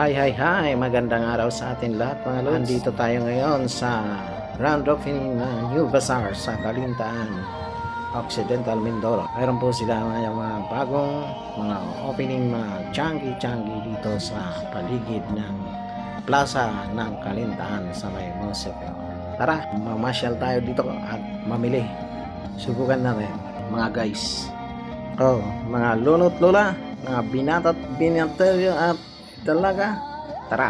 Hi, magandang araw sa atin lahat mga lods. Andito tayo ngayon sa grand opening ng New Bazaar sa Calintaan, Occidental Mindoro. Mayroon po sila mga bagong mga opening mga changi dito sa paligid ng plaza ng Calintaan sa may munisipyo. Tara, mamasyal tayo dito at mamili. Subukan natin mga guys. Mga lolo't lola, mga binatat binateryo at talaga, tara,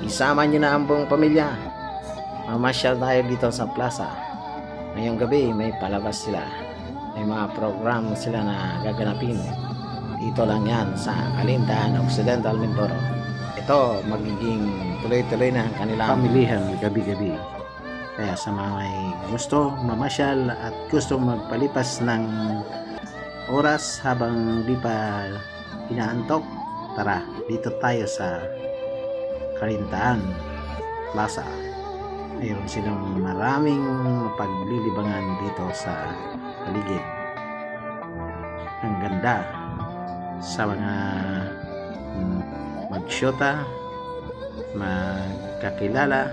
isama nyo na ang buong pamilya. Mamasyal tayo dito sa plaza. Ngayong gabi may palabas sila, may mga program sila na gaganapin. Dito lang yan sa Calintaan, Occidental Mindoro. Ito magiging tuloy-tuloy na ang kanilang pamilihan gabi-gabi. Kaya sa mga may gusto mamasyal at gusto magpalipas ng oras habang di pa inaantok, tara, dito tayo sa Calintaan Plaza. Mayroon silang maraming paglilibangan dito sa paligid. Ang ganda sa mga magsyota, magkakilala,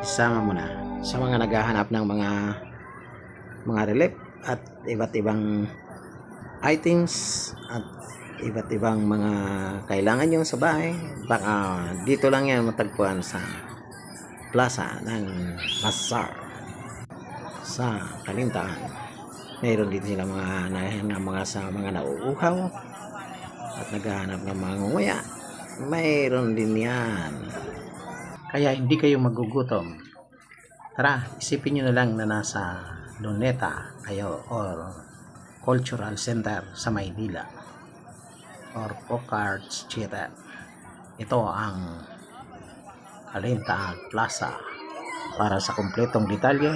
isama mo na. Sa mga naghahanap ng mga relief at iba't ibang items at iba't ibang mga kailangan nyo sa bahay, baka dito lang yan matagpuan sa plaza ng Bazaar sa Calintaan. Mayroon din sila mga nauuhaw at naghahanap ng mga nguya. Mayroon din yan, kaya hindi kayo magugutom. Tara, isipin nyo na lang na nasa Luneta kayo or Cultural Center sa Maynila or Pocards Theater. Ito ang Calintaan Plaza. Para sa kumpletong detalye,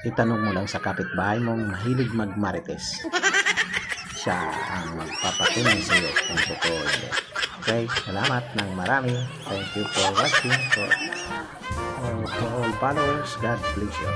itanong mo lang sa kapitbahay mong mahilig magmarites. Siya ang magpapatunay sa iyo kung totoo ito. Okay, salamat ng marami. Thank you for watching. For all followers, God bless you.